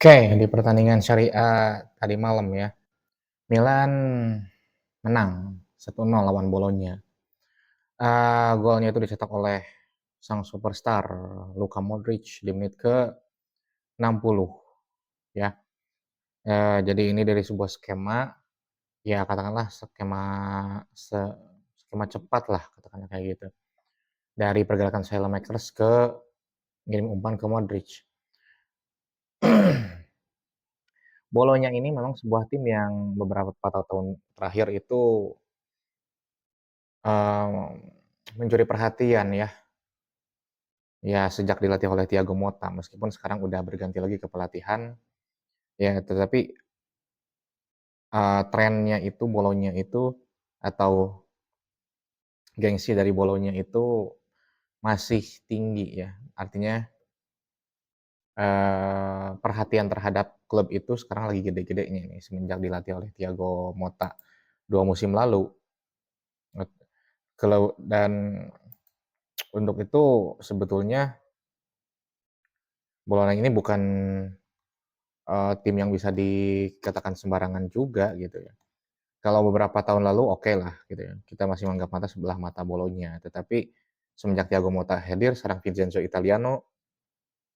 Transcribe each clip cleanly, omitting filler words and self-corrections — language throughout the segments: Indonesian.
Oke, di pertandingan Serie A tadi malam ya, Milan menang 1-0 lawan Bolonya. Golnya itu dicetak oleh sang superstar Luka Modric di menit ke-60 ya. Jadi ini dari sebuah skema, ya katakanlah se skema cepat lah katakanlah kayak gitu. Dari pergerakan Saelemaekers ke ngirim umpan ke Modric. Bolonya ini memang sebuah tim yang beberapa tahun terakhir itu mencuri perhatian ya, ya sejak dilatih oleh Thiago Motta, meskipun sekarang udah berganti lagi ke pelatihan, ya tetapi, trennya itu Bolonya itu atau gengsi dari Bolonya itu masih tinggi ya. Artinya, perhatian terhadap klub itu sekarang lagi gede-gedenya nih semenjak dilatih oleh Thiago Motta 2 musim lalu. Dan untuk itu sebetulnya Bologna ini bukan tim yang bisa dikatakan sembarangan juga gitu ya. Kalau beberapa tahun lalu oke lah gitu ya, kita masih menganggap mata sebelah mata Bolonya. Tetapi semenjak Thiago Motta hadir, sekarang Vincenzo Italiano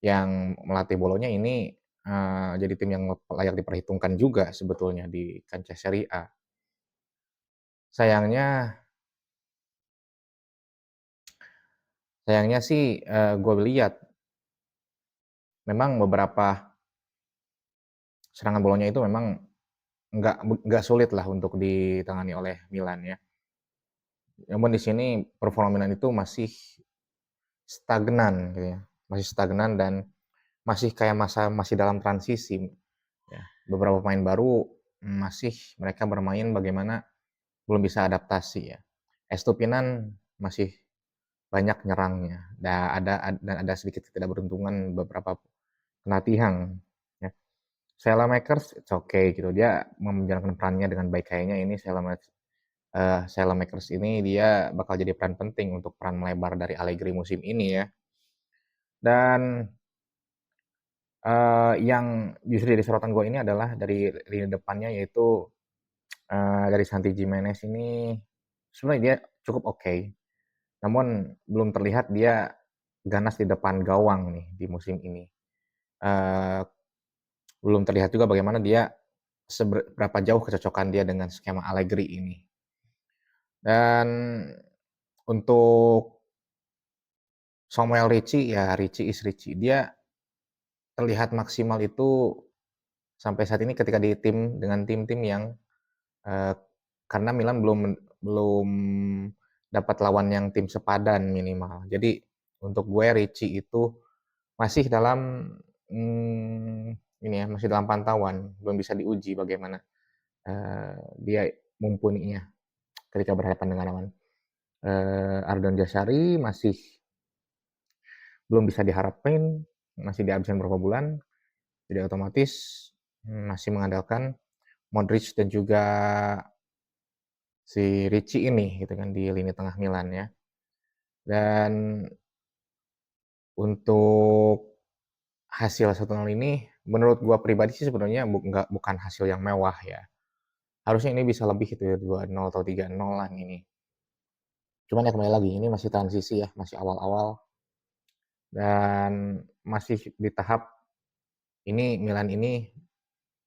yang melatih Bolonya ini, jadi tim yang layak diperhitungkan juga sebetulnya di kancah Serie A. Sayangnya sayangnya sih, gue lihat memang beberapa serangan Bolonya itu memang nggak sulit lah untuk ditangani oleh Milan ya. Namun di sini performa Milan itu masih stagnan gitu ya, masih stagnan dan masih dalam transisi ya. Beberapa pemain baru masih mereka bermain bagaimana belum bisa adaptasi ya. Estupinan masih banyak nyerangnya, dan ada sedikit ketidakberuntungan beberapa kena tiang ya. Saelemaekers it's okay gitu, dia menjalankan perannya dengan baik, kayaknya ini Saelemaekers ini dia bakal jadi peran penting untuk peran melebar dari Allegri musim ini ya. Dan yang justru jadi sorotan gue ini adalah dari lini depannya, yaitu dari Santi Gimenez ini sebenarnya dia cukup oke, namun belum terlihat dia ganas di depan gawang nih di musim ini. Eee, Belum terlihat juga bagaimana dia seberapa jauh kecocokan dia dengan skema Allegri ini. Dan untuk Samuel Ricci, ya Ricci is Ricci. Dia terlihat maksimal itu sampai saat ini ketika di tim dengan tim-tim yang Eee, karena Milan belum dapat lawan yang tim sepadan minimal. Jadi untuk gue Ricci itu masih dalam, ini ya, masih dalam pantauan, belum bisa diuji bagaimana, dia mumpuninya ketika berhadapan dengan lawan. Ardon Jashari masih belum bisa diharapin, masih dihabisin berapa bulan, jadi otomatis, masih mengandalkan Modric dan juga si Ricci ini gitu kan di lini tengah Milan ya. Dan untuk hasil 1-0 ini menurut gua pribadi sih sebenarnya bukan hasil yang mewah ya. Harusnya ini bisa lebih gitu ya 2-0 atau 3-0 lah ini. Cuman ya kembali lagi ini masih transisi ya, masih awal-awal dan masih di tahap ini Milan ini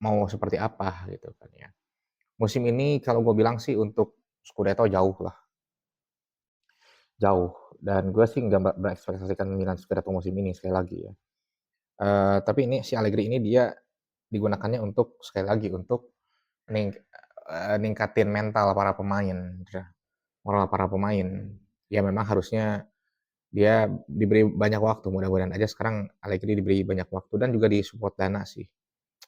mau seperti apa gitu kan ya. Musim ini kalau gue bilang sih untuk Scudetto jauh lah, jauh, dan gue sih nggak berekspektasikan Milan Scudetto musim ini sekali lagi ya. Tapi ini si Allegri ini dia digunakannya untuk sekali lagi untuk ningkatin mental para pemain ya, moral para pemain. Ya memang harusnya dia diberi banyak waktu, mudah-mudahan aja sekarang Allegri diberi banyak waktu dan juga di-support dana sih.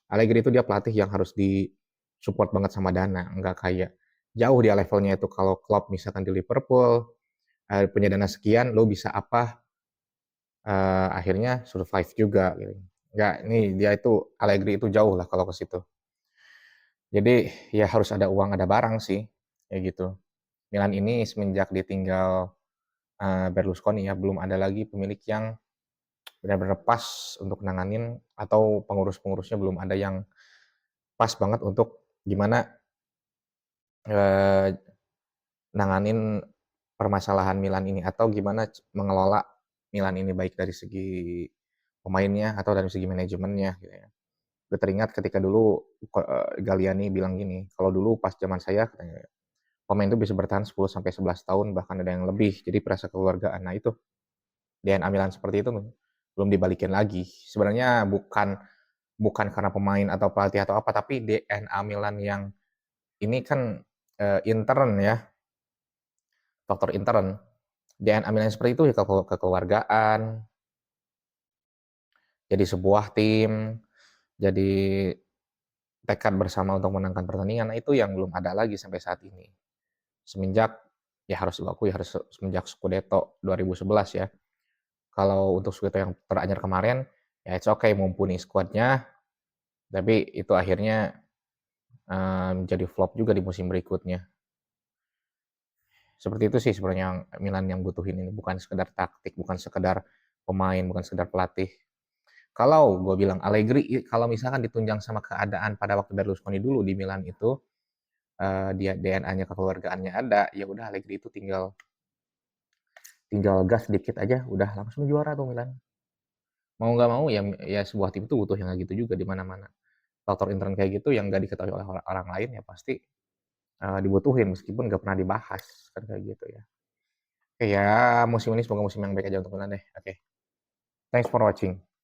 Allegri itu dia pelatih yang harus di-support banget sama dana, nggak kayak jauh dia levelnya itu kalau Klopp misalkan di Liverpool, punya dana sekian, lo bisa apa, akhirnya survive juga gitu. Nggak, ini dia itu Allegri itu jauh lah kalau ke situ. Jadi ya harus ada uang, ada barang sih, kayak gitu. Milan ini semenjak ditinggal, Berlusconi ya, belum ada lagi pemilik yang benar-benar pas untuk nanganin atau pengurus-pengurusnya belum ada yang pas banget untuk gimana, eee, nanganin permasalahan Milan ini atau gimana mengelola Milan ini baik dari segi pemainnya atau dari segi manajemennya gitu ya. Gue teringat ketika dulu Galliani bilang gini, "Kalau dulu pas zaman saya," katanya, "pemain itu bisa bertahan 10 sampai 11 tahun, bahkan ada yang lebih. Jadi perasa kekeluargaan." Nah itu, DNA Milan seperti itu belum dibalikin lagi. Sebenarnya bukan bukan karena pemain atau pelatih atau apa, tapi DNA Milan yang ini kan, intern ya, faktor intern. DNA Milan seperti itu ya kekeluargaan, jadi sebuah tim, jadi tekad bersama untuk menangkan pertandingan. Nah itu yang belum ada lagi sampai saat ini. Semenjak ya harus diakui harus semenjak Scudetto 2011 ya. Kalau untuk Scudetto yang terakhir kemarin, ya it's okay mumpuni skuadnya, tapi itu akhirnya, jadi flop juga di musim berikutnya. Seperti itu sih sebenarnya yang Milan yang butuhin ini, bukan sekedar taktik, bukan sekedar pemain, bukan sekedar pelatih. Kalau gue bilang Allegri kalau misalkan ditunjang sama keadaan pada waktu Berlusconi dulu di Milan itu, dia DNA-nya kekeluargaannya ada, ya udah Allegri itu tinggal tinggal gas sedikit aja udah langsung juara tuh Milan. Mau nggak mau ya ya sebuah tim itu butuh yang kayak gitu juga di mana-mana. Faktor intern kayak gitu yang nggak diketahui oleh orang lain ya pasti, dibutuhin meskipun nggak pernah dibahas, kan kayak gitu ya. Oke ya, musim ini semoga musim yang baik aja untuk Milan deh. Oke, thanks for watching.